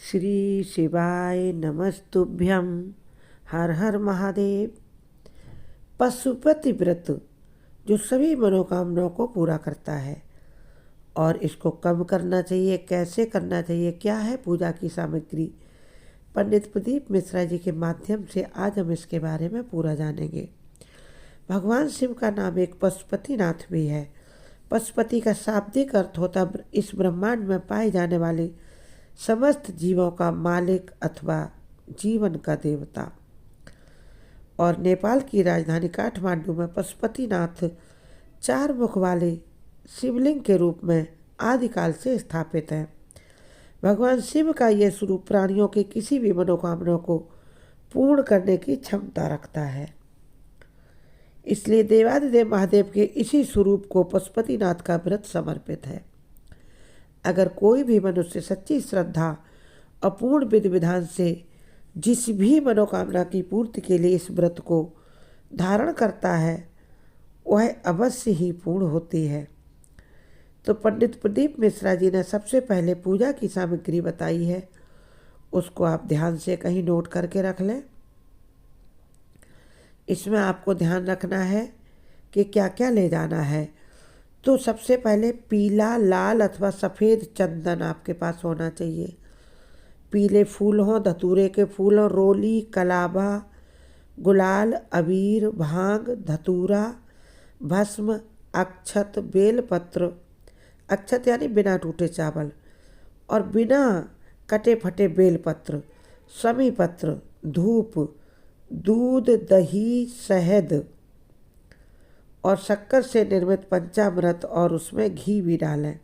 श्री शिवाय नमस्तुभ्यं। हर हर महादेव। पशुपति व्रत जो सभी मनोकामनाओं को पूरा करता है, और इसको कब करना चाहिए, कैसे करना चाहिए, क्या है पूजा की सामग्री, पंडित प्रदीप मिश्रा जी के माध्यम से आज हम इसके बारे में पूरा जानेंगे। भगवान शिव का नाम एक पशुपतिनाथ भी है। पशुपति का शाब्दिक अर्थ होता इस ब्रह्मांड में पाए जाने वाले समस्त जीवों का मालिक अथवा जीवन का देवता। और नेपाल की राजधानी काठमांडू में पशुपतिनाथ 4 मुख वाले शिवलिंग के रूप में आदिकाल से स्थापित हैं। भगवान शिव का यह स्वरूप प्राणियों के किसी भी मनोकामना को पूर्ण करने की क्षमता रखता है। इसलिए देवादिदेव महादेव के इसी स्वरूप को पशुपतिनाथ का व्रत समर्पित है। अगर कोई भी मनुष्य सच्ची श्रद्धा और पूर्ण विधि विधान से जिस भी मनोकामना की पूर्ति के लिए इस व्रत को धारण करता है, वह अवश्य ही पूर्ण होती है। तो पंडित प्रदीप मिश्रा जी ने सबसे पहले पूजा की सामग्री बताई है, उसको आप ध्यान से कहीं नोट करके रख लें। इसमें आपको ध्यान रखना है कि क्या क्या ले जाना है। तो सबसे पहले पीला, लाल अथवा सफ़ेद चंदन आपके पास होना चाहिए। पीले फूल हों, धतूरे के फूल हों, रोली, कलाबा, गुलाल, अबीर, भांग, धतूरा, भस्म, अक्षत, बेलपत्र, अक्षत यानी बिना टूटे चावल, और बिना कटे फटे बेलपत्र, समी पत्र, धूप, दूध, दही, शहद और शक्कर से निर्मित पंचामृत, और उसमें घी भी डालें,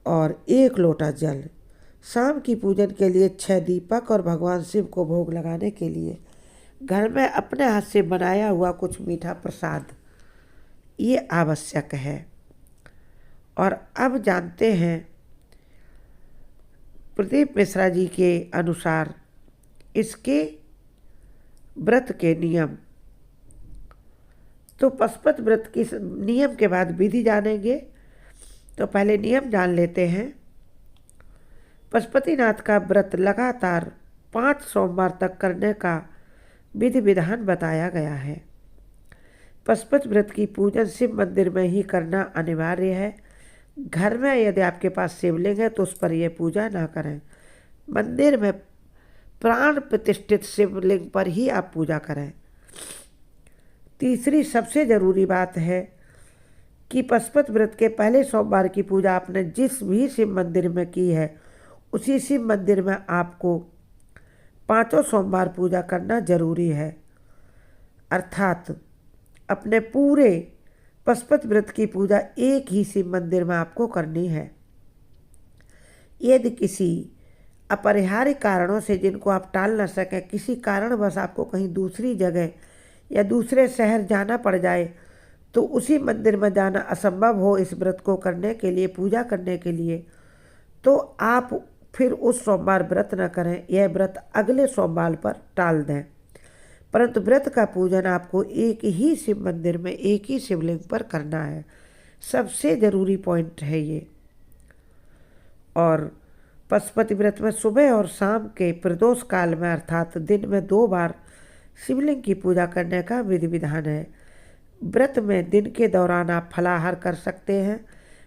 और 1 लोटा जल। शाम की पूजन के लिए 6 दीपक, और भगवान शिव को भोग लगाने के लिए घर में अपने हाथ से बनाया हुआ कुछ मीठा प्रसाद, ये आवश्यक है। और अब जानते हैं प्रदीप मिश्रा जी के अनुसार इसके व्रत के नियम। तो पशुपति व्रत की नियम के बाद विधि जानेंगे। तो पहले नियम जान लेते हैं। पशुपतिनाथ का व्रत लगातार 5 सोमवार तक करने का विधि विधान बताया गया है। पशुपति व्रत की पूजन शिव मंदिर में ही करना अनिवार्य है। घर में यदि आपके पास शिवलिंग है तो उस पर यह पूजा ना करें। मंदिर में प्राण प्रतिष्ठित शिवलिंग पर ही आप पूजा करें। तीसरी सबसे ज़रूरी बात है कि पशुपति व्रत के पहले सोमवार की पूजा आपने जिस भी शिव मंदिर में की है, उसी शिव मंदिर में आपको 5 सोमवार पूजा करना जरूरी है। अर्थात अपने पूरे पशुपति व्रत की पूजा एक ही शिव मंदिर में आपको करनी है। यदि किसी अपरिहार्य कारणों से जिनको आप टाल न सकें, किसी कारणवश आपको कहीं दूसरी जगह या दूसरे शहर जाना पड़ जाए, तो उसी मंदिर में जाना असंभव हो इस व्रत को करने के लिए, पूजा करने के लिए, तो आप फिर उस सोमवार व्रत न करें। यह व्रत अगले सोमवार पर टाल दें। परंतु व्रत का पूजन आपको एक ही शिव मंदिर में, एक ही शिवलिंग पर करना है। सबसे ज़रूरी पॉइंट है ये। और पशुपति व्रत में सुबह और शाम के प्रदोष काल में, अर्थात दिन में 2 बार शिवलिंग की पूजा करने का विधि विधान है। व्रत में दिन के दौरान आप फलाहार कर सकते हैं।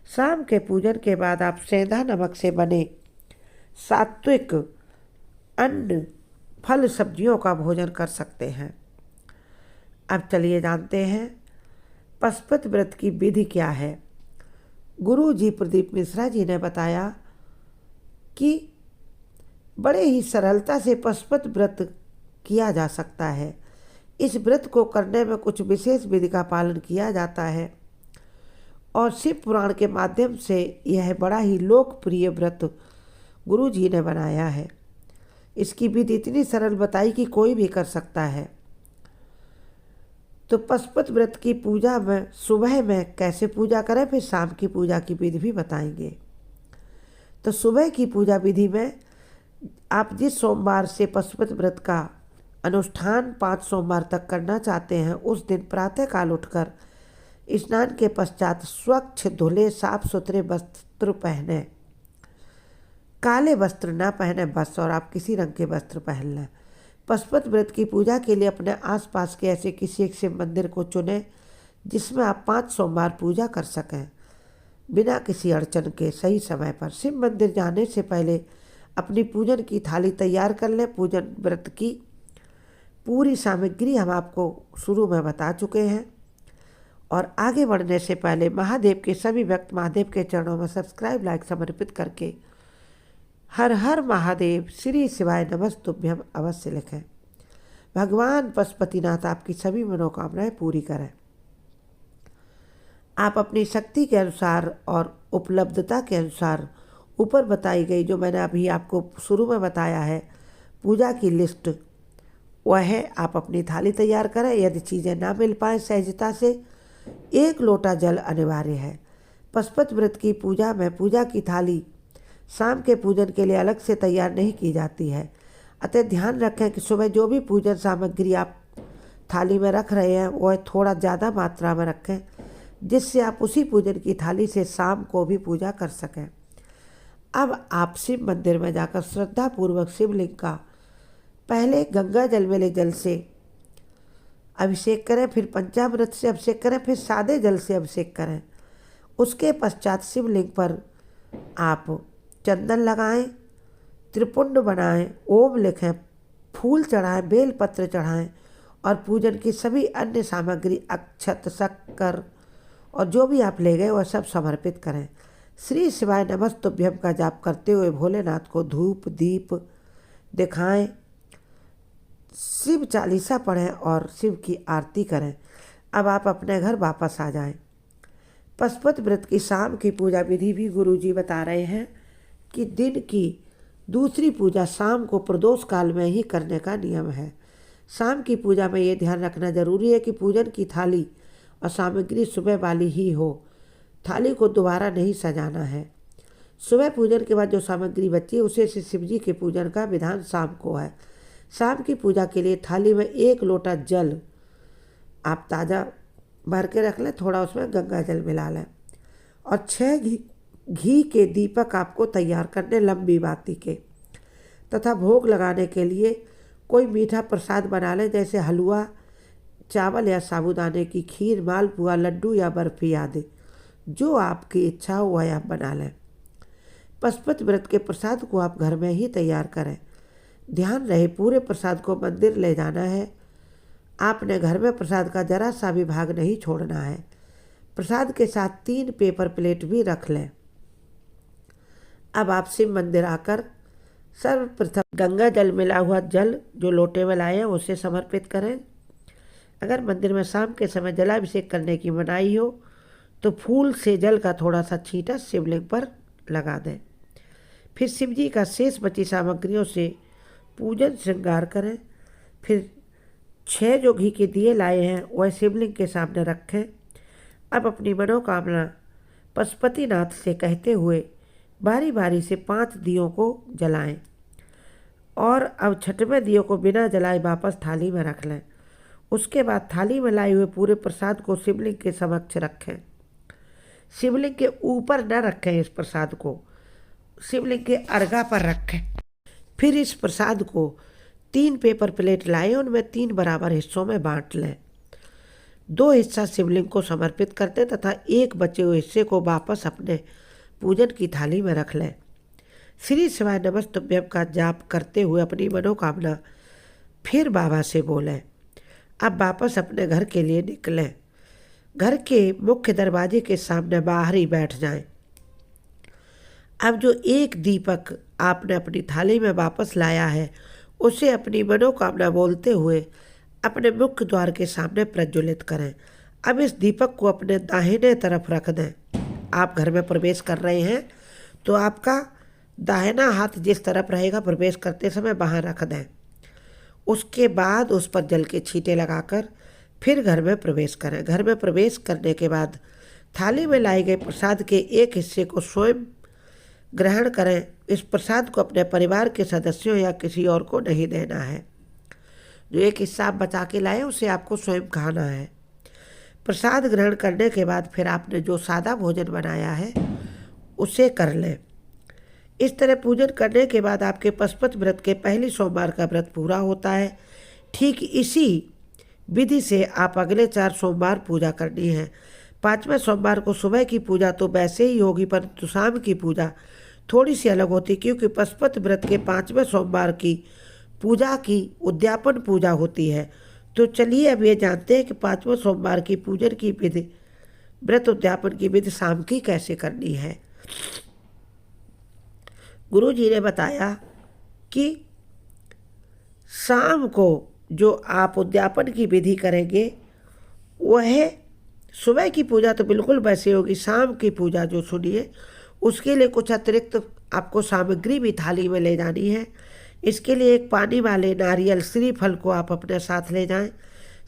शाम के पूजन के बाद आप सेंधा नमक से बने सात्विक अन्न, फल, सब्जियों का भोजन कर सकते हैं। अब चलिए जानते हैं पशुपति व्रत की विधि क्या है। गुरु जी प्रदीप मिश्रा जी ने बताया कि बड़े ही सरलता से पशुपति व्रत किया जा सकता है। इस व्रत को करने में कुछ विशेष विधि का पालन किया जाता है, और शिव पुराण के माध्यम से यह बड़ा ही लोकप्रिय व्रत गुरु जी ने बनाया है। इसकी विधि इतनी सरल बताई कि कोई भी कर सकता है। तो पशुपति व्रत की पूजा में सुबह में कैसे पूजा करें, फिर शाम की पूजा की विधि भी बताएंगे। तो सुबह की पूजा विधि में आप जिस सोमवार से पशुपति व्रत का अनुष्ठान 5 सोमवार तक करना चाहते हैं, उस दिन प्रातःकाल उठकर स्नान के पश्चात स्वच्छ धुले साफ सुथरे वस्त्र पहने, काले वस्त्र ना पहने बस, और आप किसी रंग के वस्त्र पहन लें। पशुपति व्रत की पूजा के लिए अपने आसपास के ऐसे किसी एक शिव मंदिर को चुनें जिसमें आप 5 सोमवार पूजा कर सकें बिना किसी अड़चन के सही समय पर। शिव मंदिर जाने से पहले अपनी पूजन की थाली तैयार कर लें। पूजन व्रत की पूरी सामग्री हम आपको शुरू में बता चुके हैं। और आगे बढ़ने से पहले महादेव के सभी भक्त महादेव के चरणों में सब्सक्राइब लाइक समर्पित करके हर हर महादेव श्री शिवाय नमस्तुभ्यम अवश्य लिखें। भगवान पशुपतिनाथ आपकी सभी मनोकामनाएं पूरी करें। आप अपनी शक्ति के अनुसार और उपलब्धता के अनुसार ऊपर बताई गई जो मैंने अभी आपको शुरू में बताया है पूजा की लिस्ट, वह है आप अपनी थाली तैयार करें। यदि चीज़ें ना मिल पाएँ सहजता से 1 लोटा जल अनिवार्य है। पशुपति व्रत की पूजा में पूजा की थाली शाम के पूजन के लिए अलग से तैयार नहीं की जाती है। अतः ध्यान रखें कि सुबह जो भी पूजन सामग्री आप थाली में रख रहे हैं वह थोड़ा ज़्यादा मात्रा में रखें, जिससे आप उसी पूजन की थाली से शाम को भी पूजा कर सकें। अब आप शिव मंदिर में जाकर श्रद्धापूर्वक शिवलिंग का पहले गंगा जल मिले जल से अभिषेक करें, फिर पंचामृत से अभिषेक करें, फिर सादे जल से अभिषेक करें। उसके पश्चात शिवलिंग पर आप चंदन लगाएं, त्रिपुंड बनाएं, ओम लिखें, फूल चढ़ाएं, बेलपत्र चढ़ाएं और पूजन की सभी अन्य सामग्री अक्षत शक्कर और जो भी आप ले गए वह सब समर्पित करें। श्री शिवाय नमस्तुभ्यम का जाप करते हुए भोलेनाथ को धूप दीप दिखाएं, शिव चालीसा पढ़ें और शिव की आरती करें। अब आप अपने घर वापस आ जाएं। पशुपति व्रत की शाम की पूजा विधि भी गुरुजी बता रहे हैं कि दिन की दूसरी पूजा शाम को प्रदोष काल में ही करने का नियम है। शाम की पूजा में ये ध्यान रखना जरूरी है कि पूजन की थाली और सामग्री सुबह वाली ही हो। थाली को दोबारा नहीं सजाना है। सुबह पूजन के बाद जो सामग्री बची है उसे से शिव जी के पूजन का विधान शाम को है। शाम की पूजा के लिए थाली में 1 लोटा जल आप ताज़ा भर के रख लें, थोड़ा उसमें गंगा जल मिला लें और 6 घी के दीपक आपको तैयार करने लंबी बाती के, तथा भोग लगाने के लिए कोई मीठा प्रसाद बना लें जैसे हलवा, चावल या साबूदाने की खीर, मालपुआ, लड्डू या बर्फी आदि। जो आपकी इच्छा हो वह आप बना लें। पशुपति व्रत के प्रसाद को आप घर में ही तैयार करें। ध्यान रहे पूरे प्रसाद को मंदिर ले जाना है। आपने घर में प्रसाद का जरा सा भी भाग नहीं छोड़ना है। प्रसाद के साथ 3 पेपर प्लेट भी रख लें। अब आप शिव मंदिर आकर सर्वप्रथम गंगा जल मिला हुआ जल जो लोटे में लाए हैं उसे समर्पित करें। अगर मंदिर में शाम के समय जलाभिषेक करने की मनाही हो तो फूल से जल का थोड़ा सा छींटा शिवलिंग पर लगा दें। फिर शिव जी का शेष बची सामग्रियों से पूजन श्रृंगार करें। फिर 6 जो घी के दिए लाए हैं वह शिवलिंग के सामने रखें। अब अपनी मनोकामना पशुपतिनाथ से कहते हुए बारी बारी से 5 दियों को जलाएं और अब 6वें दियों को बिना जलाए वापस थाली में रख लें। उसके बाद थाली में लाए हुए पूरे प्रसाद को शिवलिंग के समक्ष रखें। शिवलिंग के ऊपर न रखें, इस प्रसाद को शिवलिंग के अर्घा पर रखें। फिर इस प्रसाद को 3 पेपर प्लेट लाएं, उनमें 3 बराबर हिस्सों में बांट लें। 2 हिस्सा शिवलिंग को समर्पित कर दें तथा 1 बचे हुए हिस्से को वापस अपने पूजन की थाली में रख लें। श्री शिवाय नमस्तुभ्यम का जाप करते हुए अपनी मनोकामना फिर बाबा से बोलें। अब वापस अपने घर के लिए निकलें। घर के मुख्य दरवाजे के सामने बाहर ही बैठ जाएं। अब जो 1 दीपक आपने अपनी थाली में वापस लाया है उसे अपनी मनोकामना बोलते हुए अपने मुख्य द्वार के सामने प्रज्वलित करें। अब इस दीपक को अपने दाहिने तरफ रख दें। आप घर में प्रवेश कर रहे हैं तो आपका दाहिना हाथ जिस तरफ रहेगा प्रवेश करते समय वहाँ रख दें। उसके बाद उस पर जल के छींटे लगाकर फिर घर में प्रवेश करें। घर में प्रवेश करने के बाद थाली में लाए गए प्रसाद के 1 हिस्से को स्वयं ग्रहण करें। इस प्रसाद को अपने परिवार के सदस्यों या किसी और को नहीं देना है। जो 1 हिस्सा आप बचा के लाए उसे आपको स्वयं खाना है। प्रसाद ग्रहण करने के बाद फिर आपने जो सादा भोजन बनाया है उसे कर लें। इस तरह पूजन करने के बाद आपके पशुपति व्रत के पहले सोमवार का व्रत पूरा होता है। ठीक इसी विधि से आप अगले 4 सोमवार पूजा करनी है। 5वें सोमवार को सुबह की पूजा तो वैसे ही होगी, परंतु शाम की पूजा थोड़ी सी अलग होती, क्योंकि पशुपति व्रत के 5वें सोमवार की पूजा की उद्यापन पूजा होती है। तो चलिए अब ये जानते हैं कि 5वें सोमवार की पूजन की विधि, व्रत उद्यापन की विधि शाम की कैसे करनी है। गुरु जी ने बताया कि शाम को जो आप उद्यापन की विधि करेंगे वह सुबह की पूजा तो बिल्कुल वैसे होगी, शाम की पूजा जो सुनिए उसके लिए कुछ अतिरिक्त आपको सामग्री भी थाली में ले जानी है। इसके लिए एक पानी वाले नारियल श्रीफल को आप अपने साथ ले जाएं।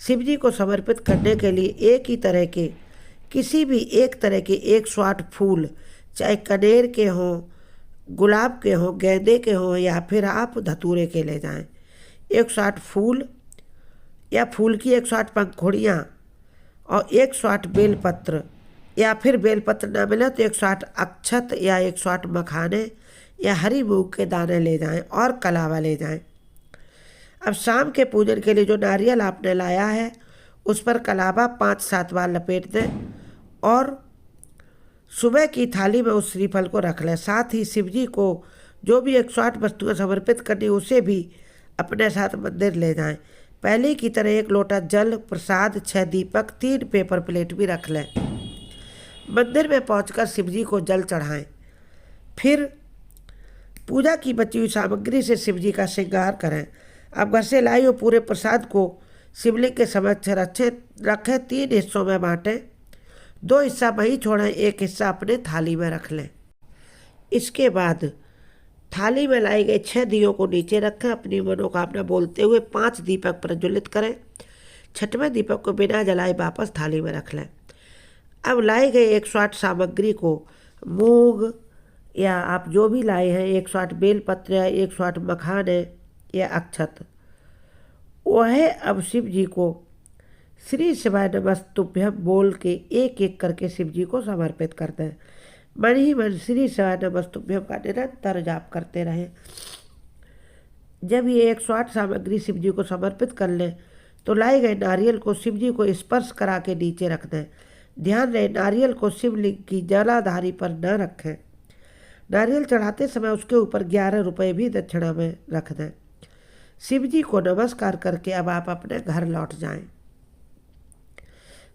शिव जी को समर्पित करने के लिए एक ही तरह के, किसी भी एक तरह के 108 फूल, चाहे कनेर के हों, गुलाब के हों, गेंदे के हों, या फिर आप धतूरे के ले जाएं। 108 फूल या फूल की 108 पंखुड़ियाँ और 108 बेलपत्र, या फिर बेलपत्र ना मिले तो 108 अक्षत या 108 मखाने या हरी मूंग के दाने ले जाएं और कलावा ले जाएं। अब शाम के पूजन के लिए जो नारियल आपने लाया है उस पर कलावा 5-7 बार लपेट दें और सुबह की थाली में उस श्रीफल को रख लें। साथ ही शिव जी को जो भी 108 वस्तुएं समर्पित करनी उसे भी अपने साथ मंदिर ले जाएं। पहले की तरह 1 लोटा जल, प्रसाद, 6 दीपक, 3 पेपर प्लेट भी रख लें। मंदिर में पहुंचकर शिव जी को जल चढ़ाएं। फिर पूजा की बची हुई सामग्री से शिव जी का श्रृंगार करें। आप घर से लाई हुए पूरे प्रसाद को शिवलिंग के समक्ष रखें। 3 हिस्सों में बांटें। 2 हिस्सा वहीं छोड़ें, 1 हिस्सा अपने थाली में रख लें। इसके बाद थाली में लाई गई 6 दियों को नीचे रखें। अपनी मनोकामना बोलते हुए 5 दीपक प्रज्वलित करें। 6वें दीपक को बिना जलाए वापस थाली में रख लें। अब लाए गए 108 सामग्री को, मूंग या आप जो भी लाए हैं, 108 बेलपत्र या 108 मखाने या अक्षत, वह अब शिव जी को श्री शिवाय नमस्तुभ्यम बोल के एक एक करके शिव जी को समर्पित कर दें। मन ही मन श्री शिवाय नमस्तुभ्यम का निरंतर जाप करते रहें। जब ये 108 सामग्री शिव जी को समर्पित कर लें तो लाए गए नारियल को शिव जी को स्पर्श करा के नीचे रख दें। ध्यान रहे नारियल को शिवलिंग की जलाधारी पर न रखें। नारियल चढ़ाते समय उसके ऊपर 11 रुपये भी दक्षिणा में रख दें। शिव जी को नमस्कार करके अब आप अपने घर लौट जाएं।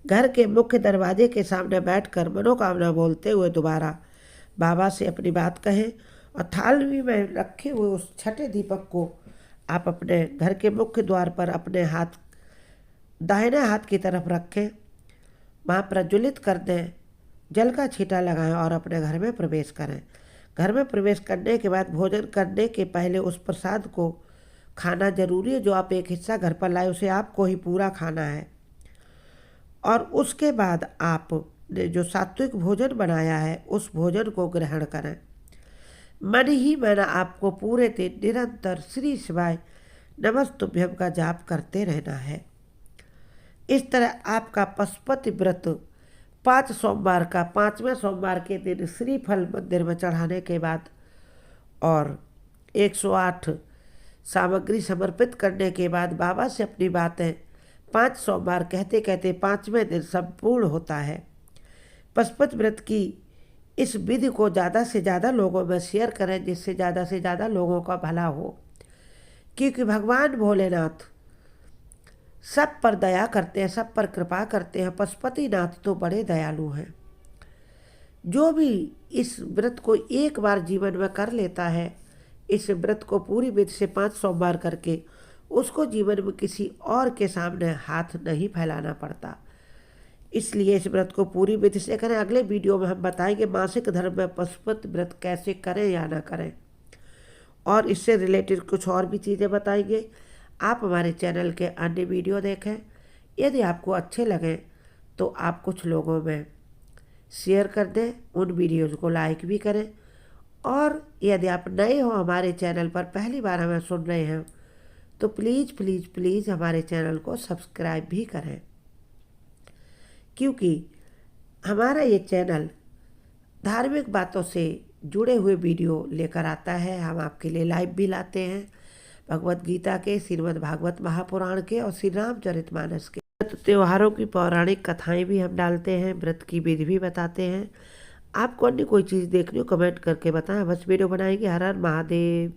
घर के मुख्य दरवाजे के सामने बैठकर मनोकामना बोलते हुए दोबारा बाबा से अपनी बात कहें और थाली में रखे हुए उस 6ठे दीपक को आप अपने घर के मुख्य द्वार पर अपने हाथ दाहिने हाथ की तरफ रखें, वहाँ प्रज्वलित कर दें, जल का छींटा लगाएं और अपने घर में प्रवेश करें। घर में प्रवेश करने के बाद भोजन करने के पहले उस प्रसाद को खाना जरूरी है। जो आप 1 हिस्सा घर पर लाए उसे आपको ही पूरा खाना है। और उसके बाद आपने जो सात्विक भोजन बनाया है उस भोजन को ग्रहण करें। मन ही मन आपको पूरे दिन निरंतर श्री शिवाय नमस्तुभ्यम का जाप करते रहना है। इस तरह आपका पशुपति व्रत 5 सोमवार का 5वें सोमवार के दिन श्रीफल मंदिर में चढ़ाने के बाद और 108 सामग्री समर्पित करने के बाद बाबा से अपनी बातें 5 सोमवार कहते कहते 5वें दिन संपूर्ण होता है। पशुपति व्रत की इस विधि को ज़्यादा से ज़्यादा लोगों में शेयर करें, जिससे ज़्यादा से ज़्यादा लोगों का भला हो, क्योंकि भगवान भोलेनाथ सब पर दया करते हैं, सब पर कृपा करते हैं। पशुपतिनाथ तो बड़े दयालु हैं। जो भी इस व्रत को एक बार जीवन में कर लेता है, इस व्रत को पूरी विधि से 5 सोमवार करके, उसको जीवन में किसी और के सामने हाथ नहीं फैलाना पड़ता। इसलिए इस व्रत को पूरी विधि से करें। अगले वीडियो में हम बताएंगे मासिक धर्म में पशुपति व्रत कैसे करें या ना करें, और इससे रिलेटेड कुछ और भी चीज़ें बताएंगे। आप हमारे चैनल के अन्य वीडियो देखें। यदि आपको अच्छे लगें तो आप कुछ लोगों में शेयर कर दें, उन वीडियोज़ को लाइक भी करें। और यदि आप नए हो हमारे चैनल पर, पहली बार हमें सुन रहे हैं, तो प्लीज़ प्लीज़ प्लीज़ हमारे चैनल को सब्सक्राइब भी करें, क्योंकि हमारा ये चैनल धार्मिक बातों से जुड़े हुए वीडियो लेकर आता है। हम आपके लिए लाइव भी लाते हैं भगवत गीता के, श्रीमद् भागवत महापुराण के और श्री रामचरितमानस के। त्योहारों की पौराणिक कथाएं भी हम डालते हैं, व्रत की विधि भी बताते हैं। आपको अन्य कोई चीज़ देखनी हो कमेंट करके बताएं, बस वीडियो बनाएंगे। हर हर महादेव।